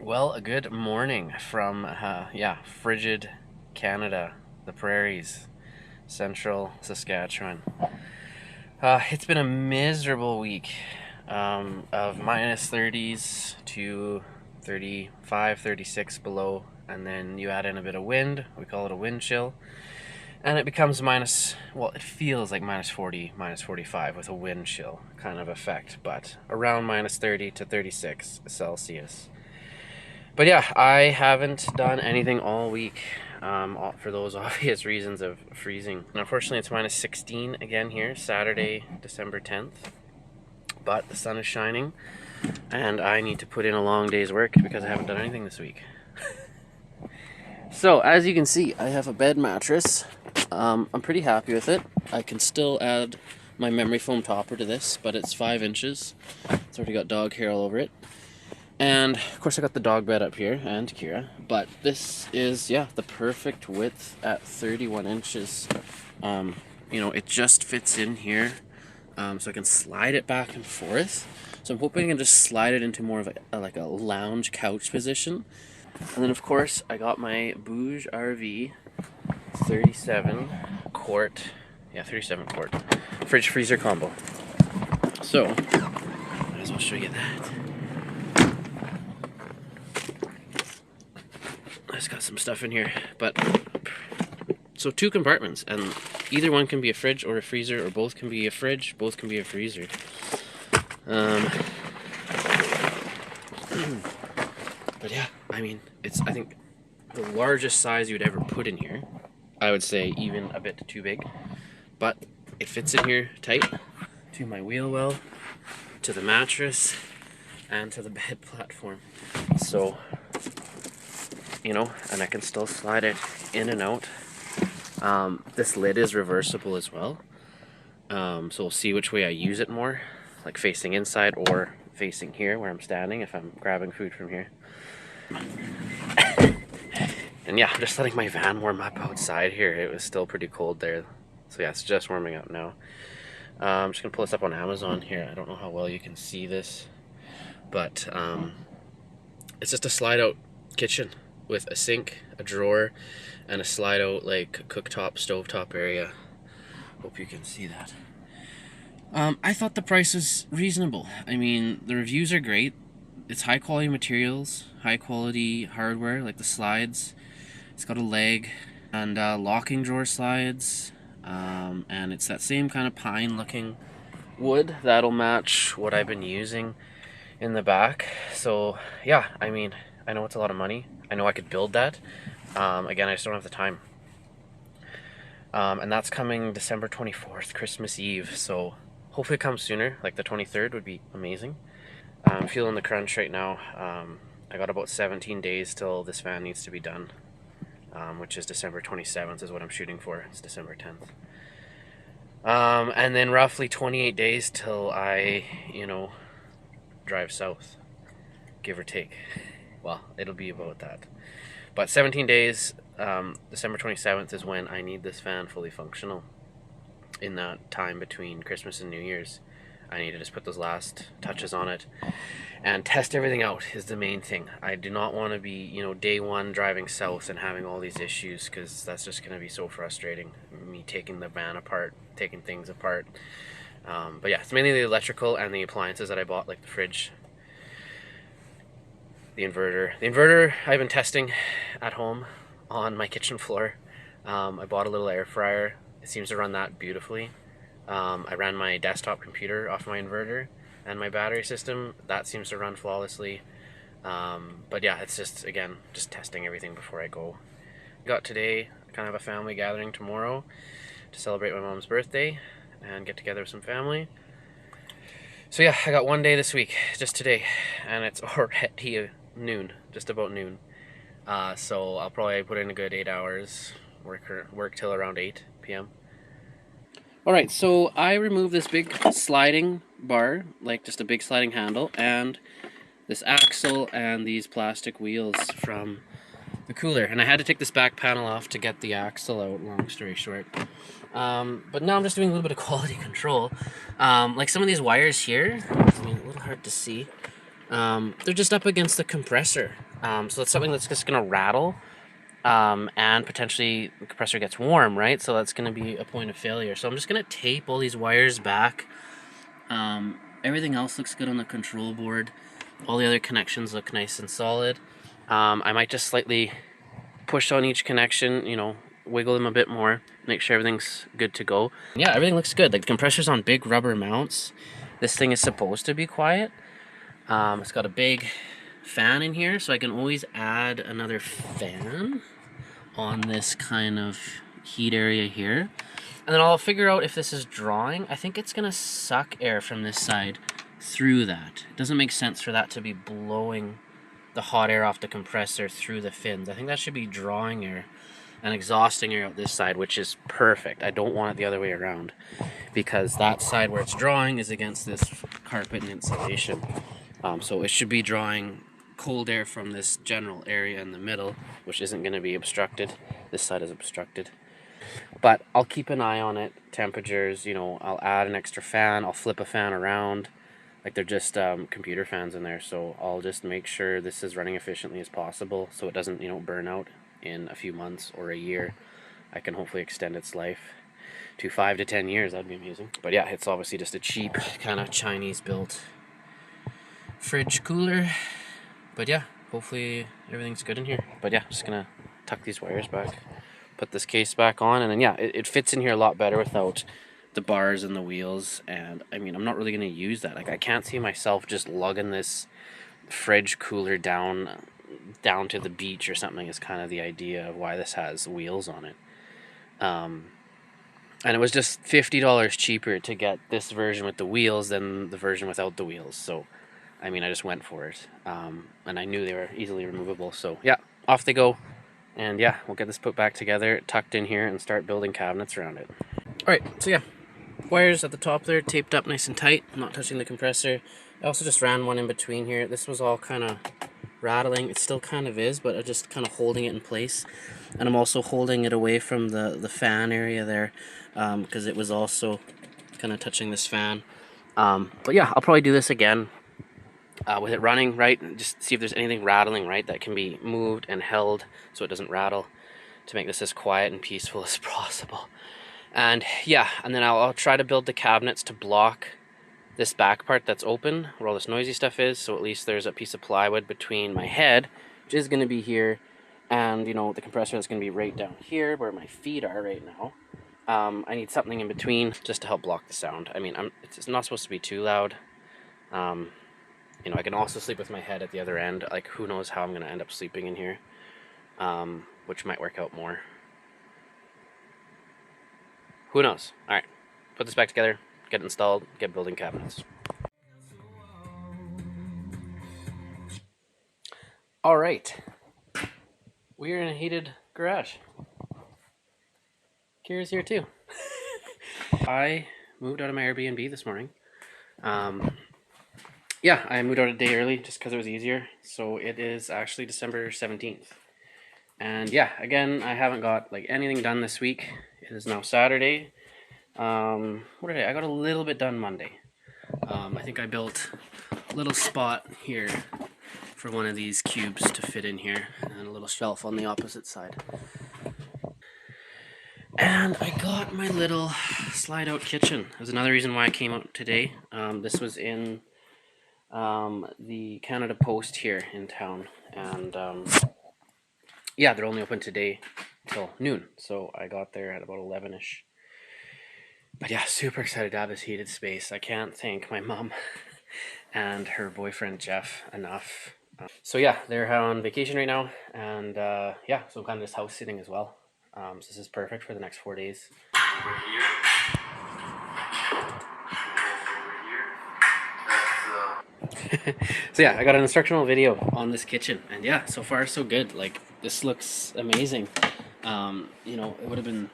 Well, a good morning from, frigid Canada, the prairies, central Saskatchewan. It's been a miserable week of minus 30s to 35, 36 below, and then you add in a bit of wind, we call it a wind chill, and it becomes it feels like minus 40, minus 45 with a wind chill kind of effect, but around minus 30 to 36 Celsius. But yeah, I haven't done anything all week for those obvious reasons of freezing. And unfortunately, it's minus 16 again here, Saturday, December 10th. But the sun is shining, and I need to put in a long day's work because I haven't done anything this week. So, as you can see, I have a bed mattress. I'm pretty happy with it. I can still add my memory foam topper to this, but it's 5 inches. It's already got dog hair all over it. And of course I got the dog bed up here and Kira, but this is, the perfect width at 31 inches. It just fits in here, so I can slide it back and forth. So I'm hoping I can just slide it into more of a lounge couch position. And then of course I got my Bouge RV 37 quart fridge freezer combo. So might as well show you that. It's got some stuff in here, but so 2 compartments, and either one can be a fridge or a freezer, or both can be a fridge, both can be a freezer. But yeah, I mean, I think the largest size you'd ever put in here. I would say even a bit too big, but it fits in here tight to my wheel well, to the mattress, and to the bed platform. So, and I can still slide it in and out. This lid is reversible as well. So we'll see which way I use it more, like facing inside or facing here where I'm standing if I'm grabbing food from here. And yeah, I'm just letting my van warm up outside here. It was still pretty cold there. So yeah, it's just warming up now. I'm just gonna pull this up on Amazon here. I don't know how well you can see this, but it's just a slide out kitchen with a sink, a drawer, and a slide out cooktop, stovetop area. Hope you can see that. I thought the price was reasonable. I mean, the reviews are great. It's high quality materials, high quality hardware, like the slides. It's got a leg and locking drawer slides, and it's that same kind of pine looking wood that'll match what I've been using in the back. So yeah, I mean, I know it's a lot of money. I know I could build that. Again, I just don't have the time. And that's coming December 24th, Christmas Eve. So hopefully it comes sooner, like the 23rd would be amazing. I'm feeling the crunch right now. I got about 17 days till this van needs to be done, which is December 27th is what I'm shooting for. It's December 10th. And then roughly 28 days till I, drive south, give or take. Well, it'll be about that. But 17 days, December 27th is when I need this van fully functional. In that time between Christmas and New Year's, I need to just put those last touches on it and test everything out is the main thing. I do not want to be, day one driving south and having all these issues, because that's just going to be so frustrating. Me taking the van apart, taking things apart. But yeah, it's mainly the electrical and the appliances that I bought, like the fridge, the inverter. The inverter I've been testing at home on my kitchen floor. I bought a little air fryer. It seems to run that beautifully. I ran my desktop computer off my inverter and my battery system. That seems to run flawlessly. But yeah, it's just testing everything before I go. Got today kind of a family gathering tomorrow to celebrate my mom's birthday and get together with some family. So yeah, I got one day this week, just today, and it's already noon, just about noon. So I'll probably put in a good 8 hours, work till around 8 p.m. Alright, so I removed this big sliding bar, like just a big sliding handle, and this axle and these plastic wheels from the cooler. And I had to take this back panel off to get the axle out, long story short. But now I'm just doing a little bit of quality control. Like some of these wires here, a little hard to see, They're just up against the compressor. So that's something that's just gonna rattle. And potentially the compressor gets warm, right? So that's going to be a point of failure. So I'm just going to tape all these wires back. Everything else looks good on the control board. All the other connections look nice and solid. I might just slightly push on each connection, you know, wiggle them a bit more, make sure everything's good to go. Yeah, everything looks good. Like the compressor's on big rubber mounts. This thing is supposed to be quiet. It's got a big fan in here, so I can always add another fan on this kind of heat area here. And then I'll figure out if this is drawing. I think it's gonna suck air from this side through that. It doesn't make sense for that to be blowing the hot air off the compressor through the fins. I think that should be drawing air and exhausting air out this side, which is perfect. I don't want it the other way around because that side where it's drawing is against this carpet and insulation. So it should be drawing cold air from this general area in the middle, which isn't going to be obstructed. This side is obstructed. But I'll keep an eye on it. Temperatures, you know, I'll add an extra fan. I'll flip a fan around. Like they're just computer fans in there. So I'll just make sure this is running efficiently as possible so it doesn't, you know, burn out in a few months or a year. I can hopefully extend its life to 5 to 10 years. That'd be amazing. But yeah, it's obviously just a cheap kind of Chinese built fridge cooler. But yeah, hopefully everything's good in here. But yeah, just gonna tuck these wires back, put this case back on, and then yeah, it fits in here a lot better without the bars and the wheels. And I mean, I'm not really gonna use that. Like I can't see myself just lugging this fridge cooler down to the beach or something is kind of the idea of why this has wheels on it. And it was just $50 cheaper to get this version with the wheels than the version without the wheels. So I mean, I just went for it, and I knew they were easily removable, so yeah, off they go, and yeah, we'll get this put back together, tucked in here, and start building cabinets around it. Alright, so yeah, wires at the top there, taped up nice and tight, not touching the compressor. I also just ran one in between here. This was all kind of rattling. It still kind of is, but I'm just kind of holding it in place, and I'm also holding it away from the fan area there, because it was also kind of touching this fan. But yeah, I'll probably do this again. With it running, right, and just see if there's anything rattling, right, that can be moved and held so it doesn't rattle to make this as quiet and peaceful as possible. And yeah, and then I'll try to build the cabinets to block this back part that's open where all this noisy stuff is, so at least there's a piece of plywood between my head, which is going to be here, and you know, the compressor that's going to be right down here where my feet are right now. I need something in between just to help block the sound. I mean, it's not supposed to be too loud. You know, I can also sleep with my head at the other end. Like, who knows how I'm going to end up sleeping in here, which might work out more. Who knows? All right, put this back together, get it installed, get building cabinets. All right, we're in a heated garage. Kira's here too. I moved out of my Airbnb this morning. Yeah, I moved out a day early just because it was easier. So it is actually December 17th. And yeah, again, I haven't got like anything done this week. It is now Saturday. What did I got a little bit done Monday. I think I built a little spot here for one of these cubes to fit in here, and a little shelf on the opposite side. And I got my little slide out kitchen. There's another reason why I came out today. This was in the Canada Post here in town, and yeah, they're only open today till noon, so I got there at about 11ish. But yeah, super excited to have this heated space. I can't thank my mom and her boyfriend Jeff enough. So yeah, they're on vacation right now, and yeah, so I'm kind of just house sitting as well. So this is perfect for the next 4 days. So yeah, I got an instructional video on this kitchen, and yeah, so far so good. Like, this looks amazing. You know, it would have been,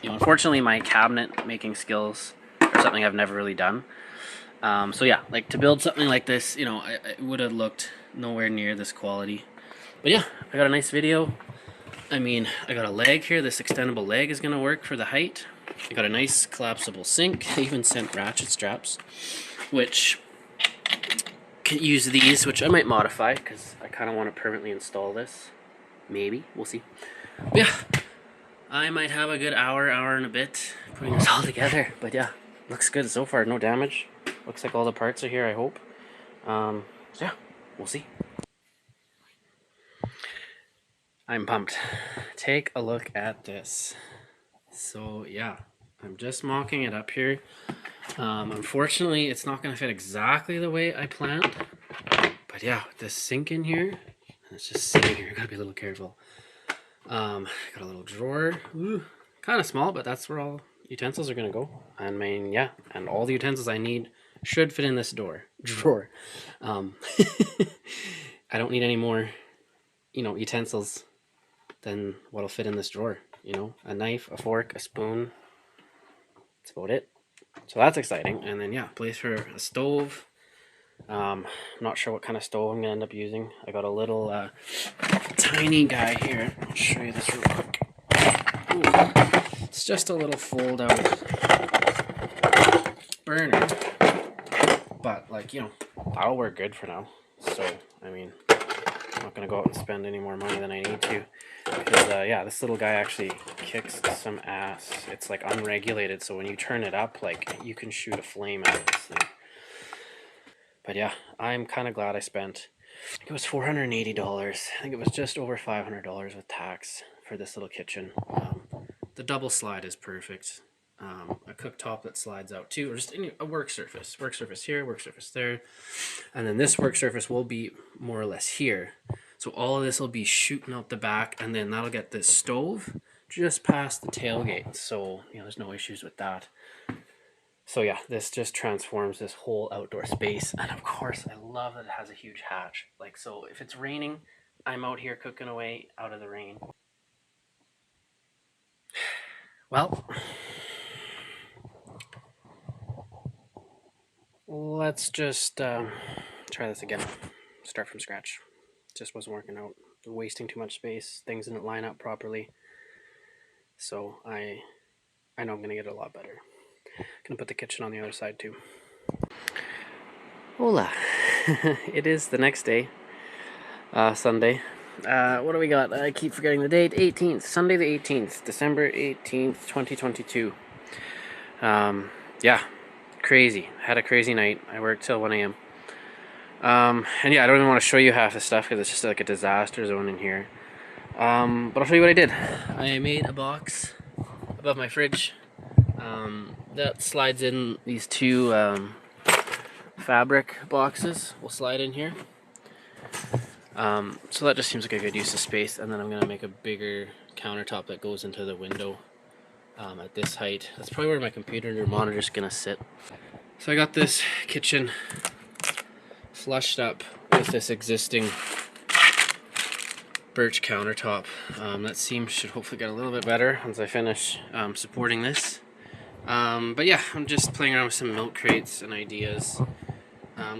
you know, unfortunately my cabinet making skills are something I've never really done. So yeah, like to build something like this, you know, it would have looked nowhere near this quality. But yeah, I got a nice video. I mean, I got a leg here. This extendable leg is gonna work for the height. I got a nice collapsible sink. I even sent ratchet straps, which can use these, which I might modify because I kind of want to permanently install this. Maybe, we'll see. But yeah, I might have a good hour and a bit putting this all together. But yeah, looks good so far. No damage. Looks like all the parts are here, I hope. So yeah, we'll see. I'm pumped. Take a look at this. So yeah, I'm just mocking it up here. Unfortunately, it's not going to fit exactly the way I planned. But yeah, this sink in here, and it's just sitting here. Gotta be a little careful. Got a little drawer. Kind of small, but that's where all utensils are going to go. I mean, yeah, and all the utensils I need should fit in this drawer. I don't need any more, utensils than what'll fit in this drawer. A knife, a fork, a spoon. That's about it. So that's exciting. And then yeah, place for a stove. I'm not sure what kind of stove I'm gonna end up using. I got a little tiny guy here. I'll show you this real quick. Ooh. It's just a little fold out burner, but that'll work good for now. So I mean, I'm not gonna go out and spend any more money than I need to, because yeah, this little guy actually kicks some ass. It's like unregulated, so when you turn it up, you can shoot a flame out of this thing. But yeah, I'm kind of glad I spent, I think it was $480. I think it was just over $500 with tax for this little kitchen. The double slide is perfect. A cooktop that slides out too, or just a work surface. Work surface here, work surface there. And then this work surface will be more or less here. So all of this will be shooting out the back, and then that'll get this stove just past the tailgate. So, there's no issues with that. So yeah, this just transforms this whole outdoor space. And of course, I love that it has a huge hatch. So if it's raining, I'm out here cooking away out of the rain. Well, let's just try this again. Start from scratch. Just wasn't working out. Wasting too much space. Things didn't line up properly. So I know I'm gonna get it a lot better. Gonna put the kitchen on the other side too. Hola. It is the next day, Sunday. What do we got? I keep forgetting the date. 18th, Sunday the 18th, December 18th, 2022. Yeah, crazy. Had a crazy night. I worked till 1 a.m. And yeah, I don't even want to show you half the stuff because it's just like a disaster zone in here. But I'll show you what I did. I made a box above my fridge. That slides in these two fabric boxes. Will slide in here. So that just seems like a good use of space. And then I'm going to make a bigger countertop that goes into the window at this height. That's probably where my computer and monitor is going to sit. So I got this kitchen flushed up with this existing birch countertop. That seam should hopefully get a little bit better once I finish supporting this. But yeah, I'm just playing around with some milk crates and ideas.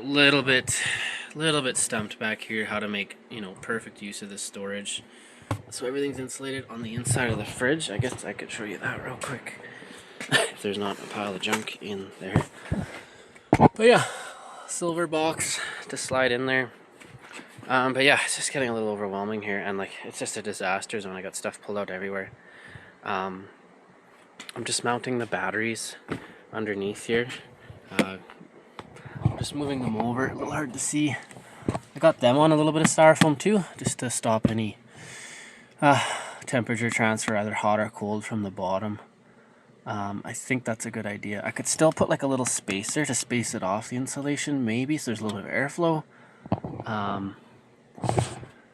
Little bit stumped back here how to make perfect use of this storage. So everything's insulated on the inside of the fridge. I guess I could show you that real quick if there's not a pile of junk in there. But yeah, silver box to slide in there. But yeah, it's just getting a little overwhelming here, and it's just a disaster zone. I got stuff pulled out everywhere. I'm just mounting the batteries underneath here. Just moving them over, a little hard to see. I got them on a little bit of styrofoam too, just to stop any temperature transfer, either hot or cold, from the bottom. I think that's a good idea. I could still put a little spacer to space it off the insulation, maybe, so there's a little bit of airflow. I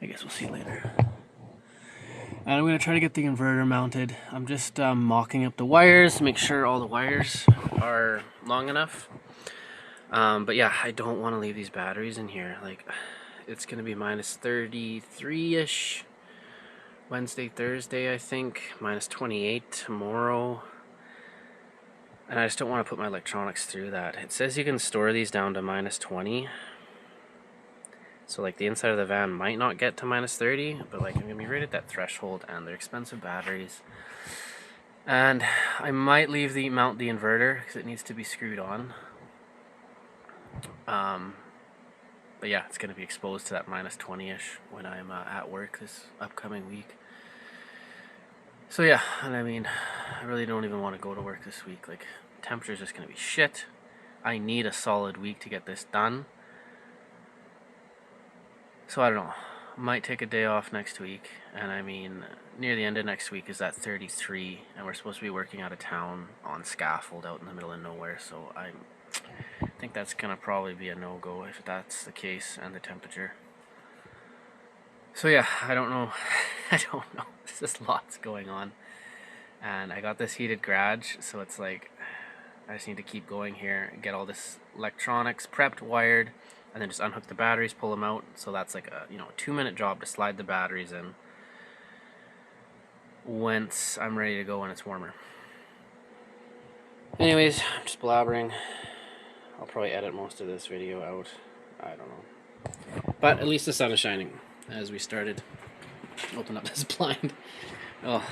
guess we'll see later. And I'm going to try to get the inverter mounted. I'm just mocking up the wires, make sure all the wires are long enough. But yeah, I don't want to leave these batteries in here. It's going to be minus 33-ish Wednesday, Thursday, I think. Minus 28 tomorrow. And I just don't want to put my electronics through that. It says you can store these down to minus 20. So the inside of the van might not get to minus 30, but I'm going to be right at that threshold, and they're expensive batteries. And I might mount the inverter because it needs to be screwed on. But yeah, it's going to be exposed to that minus 20-ish when I'm at work this upcoming week. So yeah, and I mean, I really don't even want to go to work this week. Like, temperature's just going to be shit. I need a solid week to get this done. So I don't know. Might take a day off next week. And I mean, near the end of next week is that 33, and we're supposed to be working out of town on scaffold out in the middle of nowhere. So I think that's gonna probably be a no-go if that's the case, and the temperature. So yeah, I don't know. I don't know. There's just lots going on. And I got this heated garage, so it's like I just need to keep going here, get all this electronics prepped, wired, and then just unhook the batteries, pull them out. So that's like a 2-minute job to slide the batteries in once I'm ready to go when it's warmer. Anyways, I'm just blabbering. I'll probably edit most of this video out. I don't know. But at least the sun is shining as we started. Open up this blind. Oh.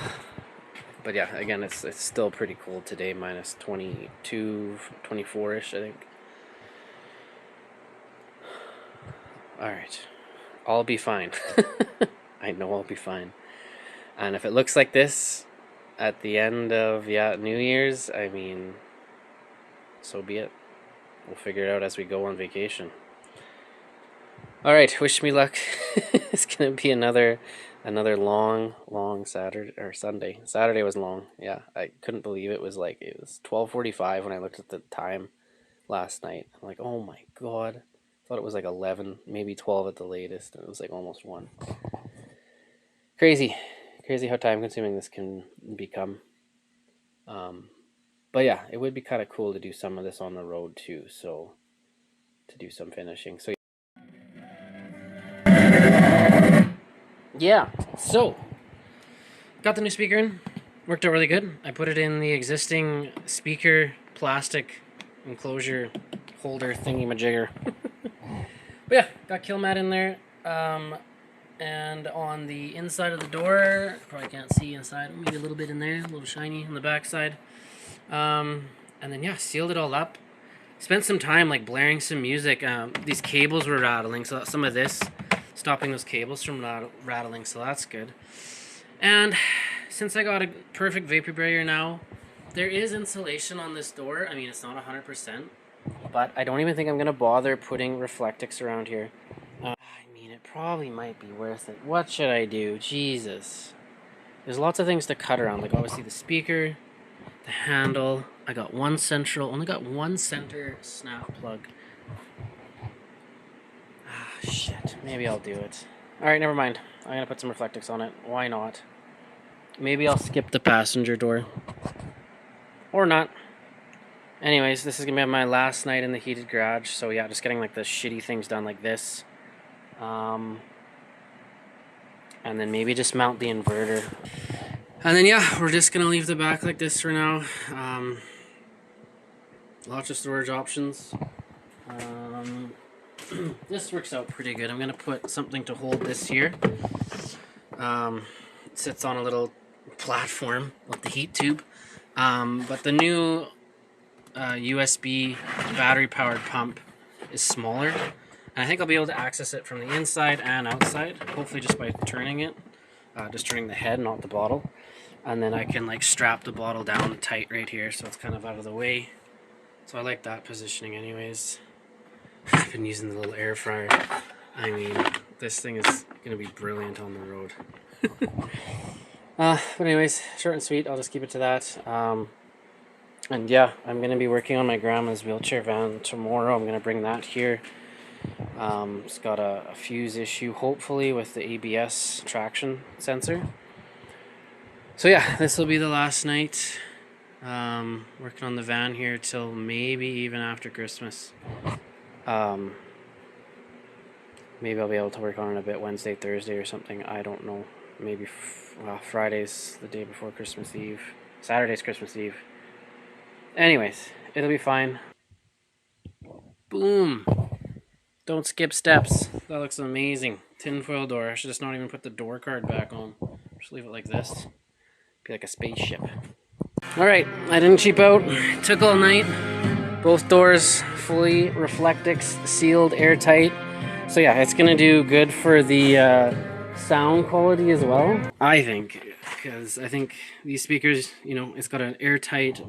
But yeah, again, it's still pretty cold today, minus 22, 24-ish, I think. Alright. I'll be fine. I know I'll be fine. And if it looks like this at the end of, New Year's, I mean, so be it. We'll figure it out as we go on vacation. Alright, wish me luck. It's gonna be another long Saturday or Sunday. Saturday was long. Yeah, I couldn't believe it was 12:45 when I looked at the time last night. I'm like, oh my god. I thought it was like 11, maybe 12 at the latest, and it was like almost 1. Crazy how time consuming this can become. But yeah, it would be kind of cool to do some of this on the road too, so to do some finishing. So yeah, so got the new speaker in, worked out really good. I put it in the existing speaker plastic enclosure holder thingy majigger. But yeah, got kill mat in there, and on the inside of the door, probably can't see inside, maybe a little bit in there, a little shiny on the back side. And then yeah, sealed it all up. Spent some time like blaring some music. These cables were rattling, so some of this stopping those cables from rattling, so that's good. And since I got a perfect vapor barrier now, there is insulation on this door. I mean, it's not 100%, but I don't even think I'm gonna bother putting Reflectix around here. I mean, it probably might be worth it. What should I do? Jesus. There's lots of things to cut around, like obviously the speaker, the handle. I got only got one center snap plug. Ah, shit. Maybe I'll do it. Alright, never mind. I'm gonna put some Reflectix on it. Why not? Maybe I'll skip the passenger door. Or not. Anyways, this is gonna be my last night in the heated garage. So yeah, just getting like the shitty things done like this. And then maybe just mount the inverter. And then yeah, we're just gonna leave the back like this for now. Lots of storage options. This works out pretty good. I'm gonna put something to hold this here. It sits on a little platform with the heat tube. But the new USB battery powered pump is smaller, and I think I'll be able to access it from the inside and outside, hopefully just by turning it, just turning the head, not the bottle. And then I can like strap the bottle down tight right here, so it's kind of out of the way. So I like that positioning anyways. I've been using the little air fryer. I mean, this thing is gonna be brilliant on the road. But anyways, short and sweet, I'll just keep it to that. And yeah, I'm gonna be working on my grandma's wheelchair van tomorrow. I'm gonna bring that here. It's got a fuse issue, hopefully, with the ABS traction sensor. So yeah, this will be the last night. Working on the van here till maybe even after Christmas. Maybe I'll be able to work on it a bit Wednesday, Thursday or something. I don't know. Maybe Friday's the day before Christmas Eve. Saturday's Christmas Eve. Anyways, it'll be fine. Boom. Don't skip steps. That looks amazing. Tinfoil door. I should just not even put the door card back on. Just leave it like this. Be like a spaceship. Alright, I didn't cheap out. It took all night. Both doors fully Reflectix sealed, airtight. So yeah, it's gonna do good for the sound quality as well, I think, because I think these speakers, you know, it's got an airtight,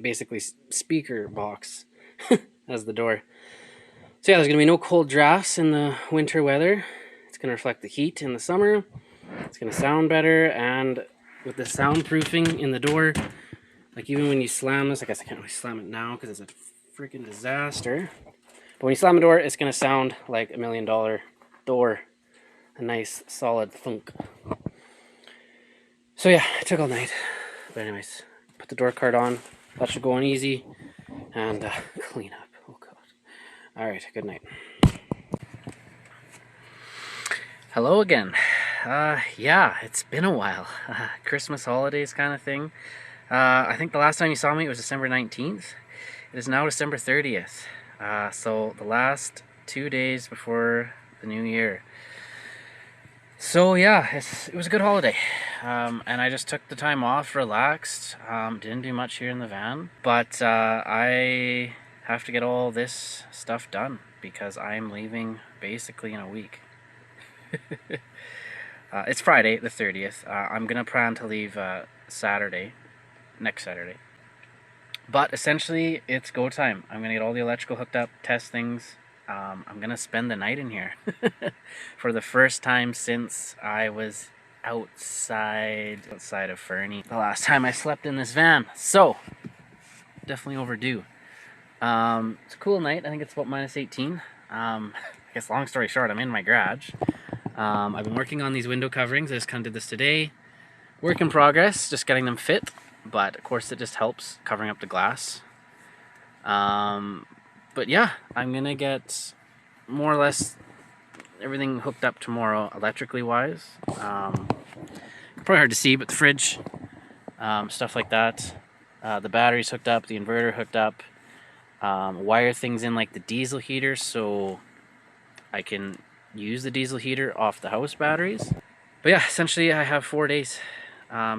basically speaker box as the door. So yeah, there's gonna be no cold drafts in the winter weather. It's gonna reflect the heat in the summer. It's gonna sound better, and with the soundproofing in the door, like even when you slam this, I guess I can't really slam it now because it's a freaking disaster. But when you slam the door, it's gonna sound like $1 million door. A nice solid thunk. So yeah, it took all night. But anyways, put the door card on. That should go on easy. And clean up. Oh god. Alright, good night. Hello again. Yeah, it's been a while. Christmas holidays kind of thing. I think the last time you saw me was December 19th. It is now December 30th. So the last 2 days before the new year. So yeah, it was a good holiday. And I just took the time off, relaxed, didn't do much here in the van. But I have to get all this stuff done because I'm leaving basically in a week. It's Friday, the 30th. I'm gonna plan to leave Saturday, next Saturday. But essentially, it's go time. I'm gonna get all the electrical hooked up, test things. I'm gonna spend the night in here for the first time since I was outside of Fernie. The last time I slept in this van. So, definitely overdue. It's a cool night. I think it's about -18. I guess long story short, I'm in my garage. I've been working on these window coverings. I just kind of did this today. Work in progress, just getting them fit. But of course it just helps covering up the glass. But yeah, I'm gonna get more or less everything hooked up tomorrow, electrically wise. Probably hard to see, but the fridge, stuff like that. The battery's hooked up, the inverter hooked up. Wire things in like the diesel heater so I can use the diesel heater off the house batteries. But yeah, essentially I have 4 days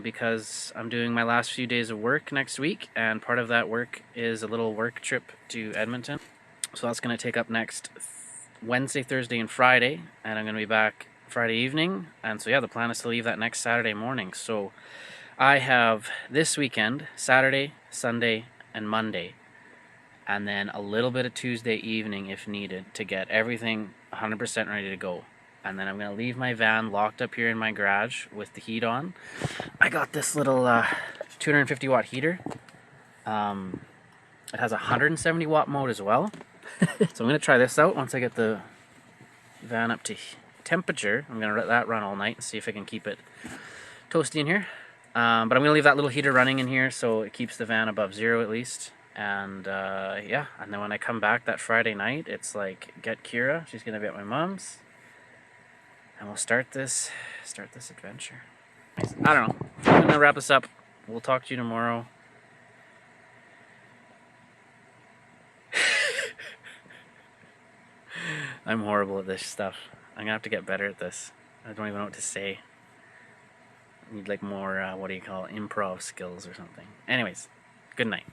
because I'm doing my last few days of work next week, and part of that work is a little work trip to Edmonton. So that's going to take up next Wednesday, Thursday, and Friday, and I'm going to be back Friday evening. And so yeah, the plan is to leave that next Saturday morning. So I have this weekend, Saturday, Sunday, and Monday, and then a little bit of Tuesday evening if needed to get everything 100% ready to go. And then I'm going to leave my van locked up here in my garage with the heat on. I got this little 250 watt heater. It has a 170 watt mode as well. So I'm going to try this out once I get the van up to temperature. I'm going to let that run all night and see if I can keep it toasty in here. But I'm going to leave that little heater running in here so it keeps the van above zero at least. And yeah, and then when I come back that Friday night, it's like, get Kira. She's going to be at my mom's. And we'll start this adventure. I don't know. I'm going to wrap this up. We'll talk to you tomorrow. I'm horrible at this stuff. I'm going to have to get better at this. I don't even know what to say. I need like more, what do you call it, improv skills or something. Anyways, good night.